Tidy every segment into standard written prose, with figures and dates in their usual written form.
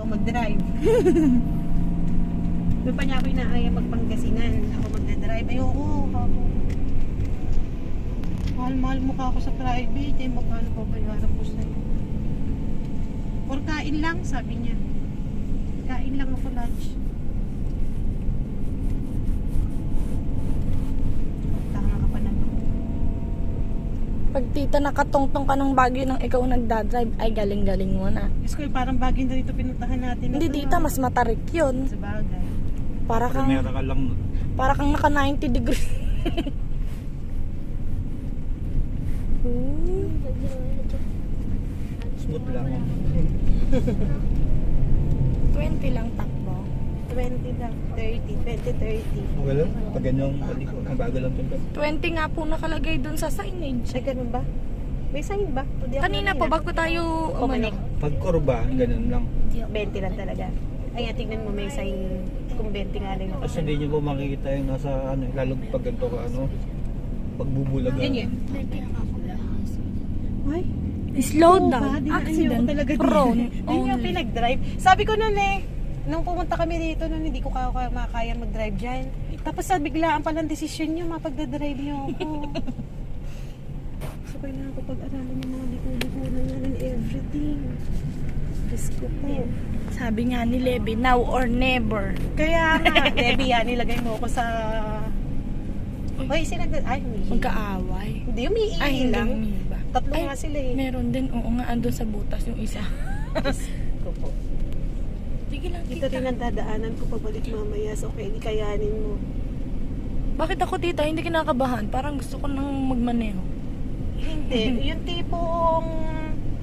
ikaw mag-drive. Doon pa niya ako inaaya magpanggasinan. Ako magdadrive. Ayoko. Mahal-mahal mukha ako sa private. Eh, magkano pa bayaran ko sa'yo? Or kain lang, sabi niya. Kain lang ako lunch. Tama ka pa naman. Pag tita nakatongtong ka ng Baguio nang ikaw nagdadrive, ay galing-galing mo na. Diyos ko, parang bagay na dito pinuntahan natin. Hindi tita, mas matarik yun. Sa bagay. Para kang, Primera ka lang. para kang naka 90 degrees. Smooth lang. 20 lang takbo. 20 lang. 30. 20, 30. Okay lang. Pag ganyang paliko, ang bago lang ito. 20 nga po nakalagay dun sa signage. Ay, ganun ba? May sign ba? Hindi ako Kanina po, bago tayo Kumanik. Pag kurba, ganun lang. 20 lang talaga. Ay, tingnan mo may sign kung 20 nga lang. Kasi hindi nyo po makikita yung nasa ano, lalo pag ganito ka ano, pagbubulag. Yan yun. Ay, slow oo ba? down. Dinaan niyo Accident ako talaga prone. Hindi niyo pinag-drive. Sabi ko nun nung pumunta kami dito, nun hindi ko makakaya mag-drive dyan. Tapos sa biglaan palang desisyon niyo, mapagdadrive niyo ako. So, kailangan ko pag-aralan yung mga liko-liko na yan and everything. Diyos ko po. Sabi nga ni Levi, now or never. Kaya nga, Debbie, yan, nilagay mo ako sa... Hoy, ay, humihi. Magkaaway. Hindi, humihi Ay, hindi lang. umiiba. Tatlo Ay, nga sila eh. Meron din, oo nga, andun sa butas yung isa. Diyos ko po. Sige lang, Ito rin ang dadaanan ko pabalik mamaya. So, okay, kayanin mo. Bakit ako tita, hindi kinakabahan? Parang gusto ko nang magmaneho. Hindi, yung tipong...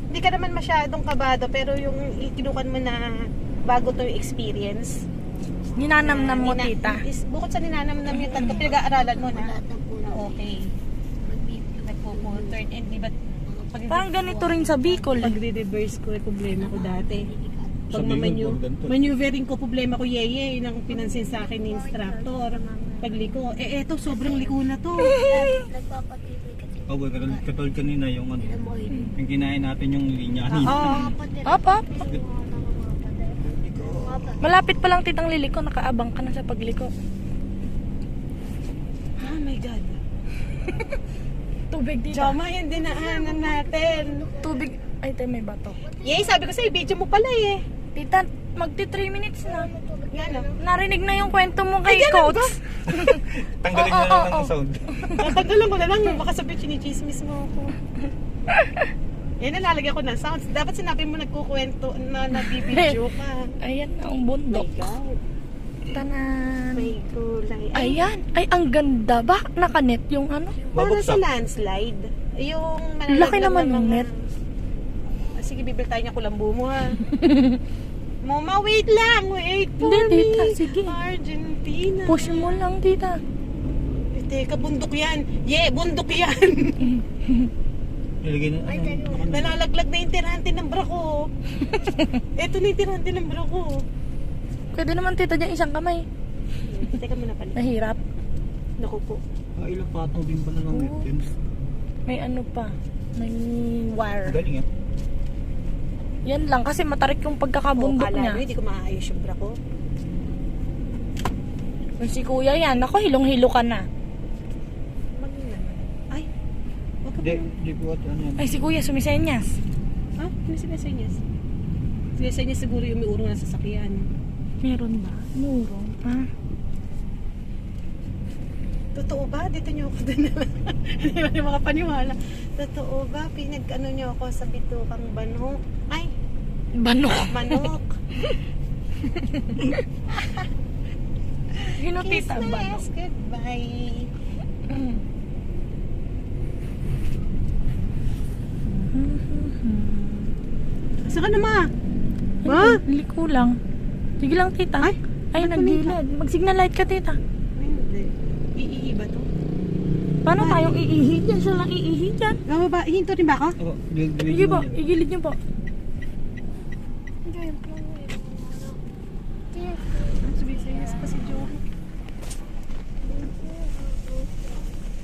Hindi ka naman masyadong kabado, pero yung ikinukan mo na bago to yung experience. Ninanamnam mo tita. Bukod sa ninanamnam yung tanto, pinag-aaralan mo na okay. Nagpo-turn and di ba? Parang ganito rin sa Bicol. Pag-reverse ko, problema ko dati. Pag Sa Bicol, ganito. maneuvering ko, problema ko yeye, nang pinansin sa akin ni instructor. Pagliko, eto, sobrang liko na to. Oh, katulad kanina yung ano, yung kinain natin yung linya kanina. Up. Malapit pa lang titang liliko, nakaabang ka na sa pagliko. Oh my God. Tubig tita. Joma, yung dinaanan natin. Tubig. Ay, tayo may bato. Yay, sabi ko sa'yo, video mo pala eh. Tita, magti 3 minutes na. Yan o. Narinig na yung kwento mo kay coach. Tanggalin nyo na lang ang sound. Tatanggalan ko na lang, baka sabi chinichismis mo ako. Yan, nalalagyan ko ng sounds. Dapat sinabi mo nagkukwento na nabibidyo ka. Ayan na ang bundok. God. Tanan. May kulay. Ayan. Ay, ang ganda ba? Nakanet yung ano? Para sa Babagsak. landslide. Yung Laki naman ng net. Sige, bibili tayo niya kulambu mo ha. Mama, wait lang. Wait for Hindi, me. tita, sige. Argentina. Push mo lang, tita. Teka, bundok yan. Bundok yan. Nilagay na, ano, Nalalaglag na yung tirante ng bra ko. Ito na yung tirante ng bra ko. Pwede naman tita dyan isang kamay. Teka muna pala. Nahirap. Naku po. ilang patong din pala ng victims. May ano pa. May wire. Galing eh. Yan lang kasi matarik yung pagkakabundok Kala niya. nyo, hindi ko maayos yung bra ko. Kung si kuya yan, ako hilong-hilo ka na. Ay, wag ka Di po at ano yan. Ay, si kuya sumisenyas. Ha? Ano sinesenyas? Sinesenyas siguro yung may urong na sasakyan. Meron ba? Nurong. Ha? Totoo ba? Dito nyo ako din naman. Hindi ba yung mga paniwala? Totoo ba? Pinag-ano nyo ako sa bitukang banok? Ay, Banok. manok. Sino tita? Kiss Banok. my goodbye. Saan ka na ma? Ha? Liko lang. Sige lang tita. Ay, Ay ba't naggilid. Mag-signal light ka tita. Hindi. Iihi ba to? Paano tayong iihi dyan? Siya lang iihi dyan. Hinto rin ba ako? Ako, Sige po, igilid niyo po.